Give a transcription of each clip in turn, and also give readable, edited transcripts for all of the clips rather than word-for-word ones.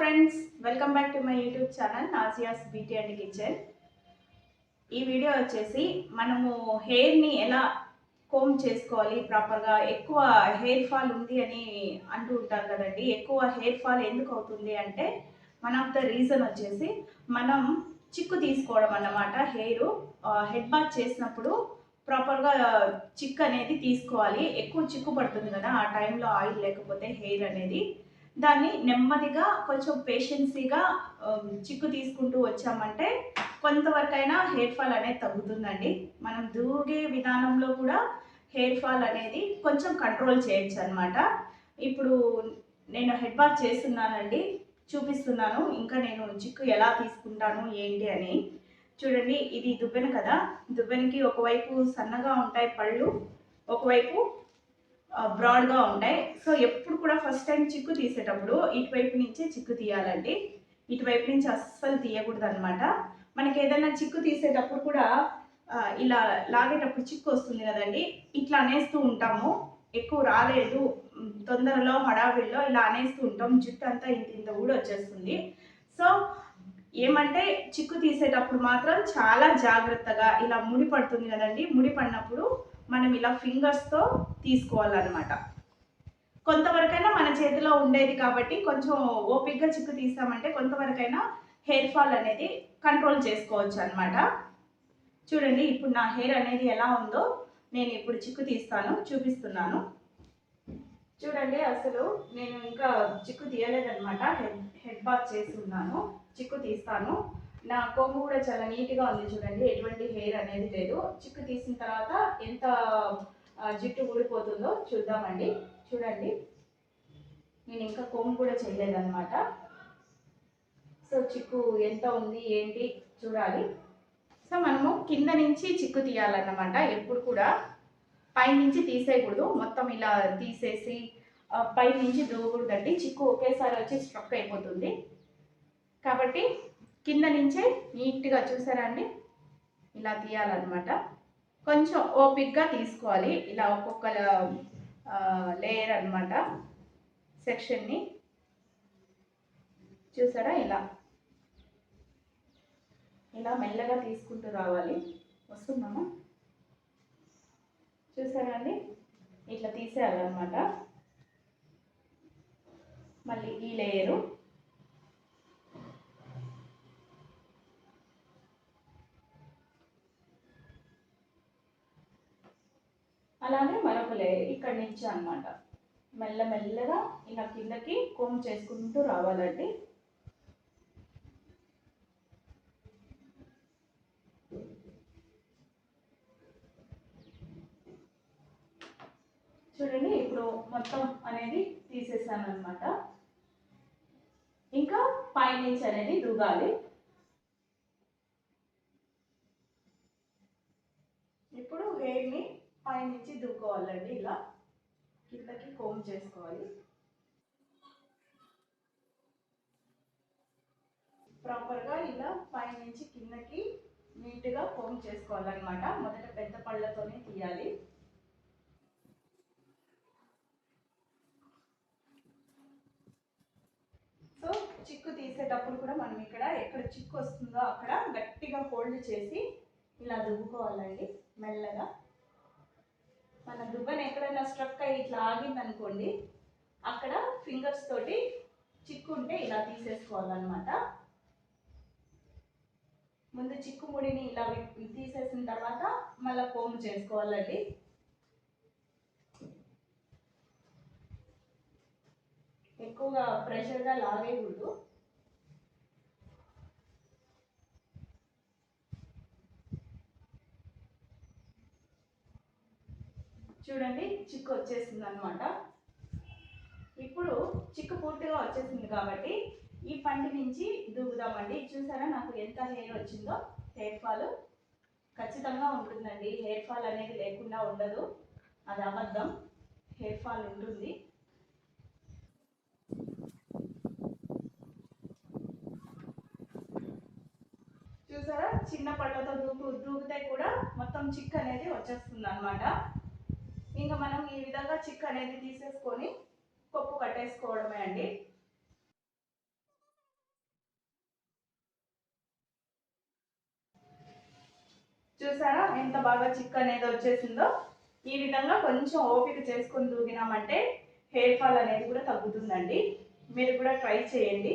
Friends, welcome back to my YouTube channel Nazia's beauty and kitchen. ఈ video వచ్చేసి మనము హెయిర్ని ఎలా కోమ్ చేసుకోవాలి ప్రాపర్గా. ఎక్కువ హెయిర్ ఫాల్ ఉంది అని అంటూ ఉంటారు కదండి. ఎక్కువ హెయిర్ ఫాల్ ఎందుకు అవుతుంది అంటే వన్ ఆఫ్ ద రీజన్ వచ్చేసి మనం చిక్కు తీసుకోవడం అన్నమాట. హెడ్ బాత్ చేసినప్పుడు ప్రాపర్గా చిక్కు అనేది తీసుకోవాలి. ఎక్కువ చిక్కు పడుతుంది కదా, ఆ టైంలో ఆయిల్ లేకపోతే హెయిర్ అనేది దాన్ని నెమ్మదిగా కొంచెం పేషెన్సీగా చిక్కు తీసుకుంటూ వచ్చామంటే కొంతవరకైనా హెయిర్ ఫాల్ అనేది తగ్గుతుందండి. మనం దూగే విధానంలో కూడా హెయిర్ ఫాల్ అనేది కొంచెం కంట్రోల్ చేయొచ్చు అనమాట. ఇప్పుడు నేను హెడ్ బాత్ చేస్తున్నానండి, చూపిస్తున్నాను. ఇంకా నేను చిక్కు ఎలా తీసుకుంటాను ఏంటి అని చూడండి. ఇది దువ్వెన కదా, దువ్వెనకి ఒకవైపు సన్నగా ఉంటాయి పళ్ళు, ఒకవైపు బ్రాడ్గా ఉంటాయి. సో ఎప్పుడు కూడా ఫస్ట్ టైం చిక్కు తీసేటప్పుడు ఇటువైపు నుంచే చిక్కు తీయాలండి. ఇటువైపు నుంచి అస్సలు తీయకూడదు అనమాట. మనకి ఏదైనా చిక్కు తీసేటప్పుడు కూడా ఇలా లాగేటప్పుడు చిక్కు వస్తుంది కదండి, ఇట్లా అనేస్తూ ఉంటాము. ఎక్కువ రాలేదు, తొందరలో హడావిడిలో ఇలా అనేస్తూ ఉంటాం, జుట్టు అంతా ఇంత కూడా వచ్చేస్తుంది. సో ఏమంటే చిక్కు తీసేటప్పుడు మాత్రం చాలా జాగ్రత్తగా, ఇలా ముడి పడుతుంది కదండి, ముడి పడినప్పుడు మనం ఇలా ఫింగర్స్తో తీసుకోవాలన్నమాట. కొంతవరకైనా మన చేతిలో ఉండేది కాబట్టి కొంచెం ఓపిక్గా చిక్కు తీసామంటే కొంతవరకైనా హెయిర్ ఫాల్ అనేది కంట్రోల్ చేసుకోవచ్చు అనమాట. చూడండి, ఇప్పుడు నా హెయిర్ అనేది ఎలా ఉందో నేను ఇప్పుడు చిక్కు తీస్తాను, చూపిస్తున్నాను. చూడండి, అసలు నేను ఇంకా చిక్కు తీయలేదన్నమాట. హెడ్ బాత్ చేసి ఉన్నాను, చిక్కు తీస్తాను. నా కొమ్ము కూడా చాలా నీట్గా ఉంది చూడండి, ఎటువంటి హెయిర్ అనేది లేదు. చిక్కు తీసిన తర్వాత ఎంత జుట్టు ఊడిపోతుందో చూద్దామండి. చూడండి, నేను ఇంకా కొమ్ము కూడా చేయలేదన్నమాట. సో చిక్కు ఎంత ఉంది ఏంటి చూడాలి. సో మనము కింద నుంచి చిక్కు తీయాలన్నమాట. ఎప్పుడు కూడా పైనుంచి తీసేయకూడదు, మొత్తం ఇలా తీసేసి పైనుంచి దూకూడదండి. చిక్కు ఒకేసారి వచ్చి స్ట్రక్ అయిపోతుంది. కాబట్టి కింద నుంచే నీట్గా చూసారా అండి, ఇలా తీయాలన్నమాట. కొంచెం ఓపిక్గా తీసుకోవాలి. ఇలా ఒక్కొక్క లేయర్ అన్నమాట, సెక్షన్ని చూసారా, ఇలా ఇలా మెల్లగా తీసుకుంటూ రావాలి. వస్తున్నాము, చూసారా అండి, ఇట్లా తీసేయాలన్నమాట. మళ్ళీ ఈ లేయరు, అలానే మరొక లేయర్ ఇక్కడి నుంచి అన్నమాట. మెల్లమెల్లగా ఇలా కిందకి కోమ్ చేసుకుంటూ రావాలండి. చూడండి, ఇప్పుడు మొత్తం అనేది తీసేసాను అనమాట. ఇంకా పైనుంచి అనేది దూగాలి. ఇప్పుడు హెయిర్ని పైనుంచి దూకోవాలండి, ఇలా కిందకి కోమ్ చేసుకోవాలి. ప్రాపర్గా ఇలా పైనుంచి కిందకి నీట్గా కోమ్ చేసుకోవాలన్నమాట. మొదట పెద్ద పళ్ళతోనే తీయాలి. సో చిక్కు తీసేటప్పుడు కూడా మనం ఎక్కడ చిక్కు వస్తుందో అక్కడ గట్టిగా హోల్డ్ చేసి ఇలా దువ్వుకోవాలండి మెల్లగా. మన దువ్వెన ఎక్కడైనా స్ట్రక్ అయ్యి ఇట్లా ఆగిందనుకోండి, అక్కడ ఫింగర్స్ తోటి చిక్కు ఉంటే ఇలా తీసేసుకోవాలన్నమాట. ముందు చిక్కు ముడిని ఇలా తీసేసిన తర్వాత మళ్ళీ కోమ్ చేసుకోవాలండి. ఎక్కువగా ప్రెషర్గా లాగేయకూడదు. చూడండి, చిక్కు వచ్చేసింది అనమాట. ఇప్పుడు చిక్కు పూర్తిగా వచ్చేసింది కాబట్టి ఈ పంటి నుంచి దూకుదామండి. చూసారా నాకు ఎంత హెయిర్ వచ్చిందో. హెయిర్ ఫాల్ ఖచ్చితంగా ఉంటుందండి, హెయిర్ ఫాల్ అనేది లేకుండా ఉండదు, అది అబద్ధం. హెయిర్ ఫాల్ ఉంటుంది. చూసారా, చిన్న పళ్ళతో దూకితే కూడా మొత్తం చిక్కు అనేది వచ్చేస్తుంది అనమాట. ఇంకా మనం ఈ విధంగా చిక్కు అనేది తీసేసుకొని కొప్పు కట్టేసుకోవడమే అండి. చూసారా ఎంత బాగా చిక్కు అనేది వచ్చేసిందో. ఈ విధంగా కొంచెం ఓపిక చేసుకొని దూగినామంటే హెయిర్ ఫాల్ అనేది కూడా తగ్గుతుందండి. మీరు కూడా ట్రై చేయండి.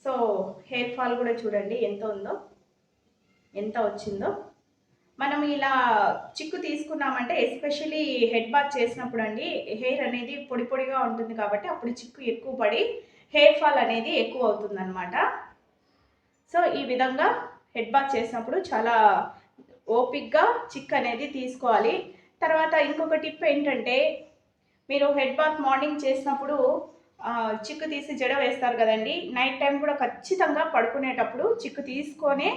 సో హెయిర్ ఫాల్ కూడా చూడండి ఎంత ఉందో, ఎంత వచ్చిందో. మనం ఇలా చిక్కు తీసుకున్నామంటే ఎస్పెషలీ హెడ్ బాత్ చేసినప్పుడు అండి హెయిర్ అనేది పొడి పొడిగా ఉంటుంది కాబట్టి అప్పుడు చిక్కు ఎక్కువ పడి హెయిర్ ఫాల్ అనేది ఎక్కువ అవుతుంది అనమాట. సో ఈ విధంగా హెడ్ బాత్ చేసినప్పుడు చాలా ఓపిక్గా చిక్కు అనేది తీసుకోవాలి. తర్వాత ఇంకొక టిప్ ఏంటంటే, మీరు హెడ్ బాత్ మార్నింగ్ చేసినప్పుడు చిక్కు తీసి జడ వేస్తారు కదండి. నైట్ టైం కూడా ఖచ్చితంగా పడుకునేటప్పుడు చిక్కు తీసుకొని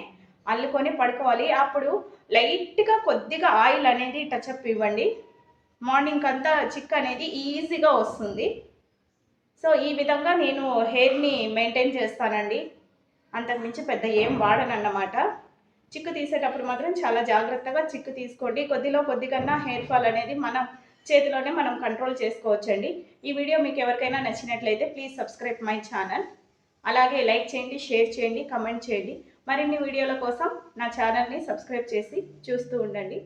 అల్లుకొని పడుకోవాలి. అప్పుడు లైట్గా కొద్దిగా ఆయిల్ అనేది టచ్అప్ ఇవ్వండి. మార్నింగ్ అంతా చిక్కు అనేది ఈజీగా వస్తుంది. సో ఈ విధంగా నేను హెయిర్ని మెయింటైన్ చేస్తానండి. అంతకుమించి పెద్ద ఏం వాడనన్నమాట. చిక్కు తీసేటప్పుడు మాత్రం చాలా జాగ్రత్తగా చిక్కు తీసుకోండి. కొద్దిగా హెయిర్ ఫాల్ అనేది మన చేతిలోనే మనం కంట్రోల్ చేసుకోవచ్చండి. ఈ వీడియో మీకు ఎవరికైనా నచ్చినట్లయితే ప్లీజ్ సబ్స్క్రైబ్ మై ఛానల్. అలాగే లైక్ చేయండి, షేర్ చేయండి, కమెంట్ చేయండి. మరిన్ని వీడియోల కోసం నా ఛానల్ని సబ్స్క్రైబ్ చేసి చూస్తూ ఉండండి.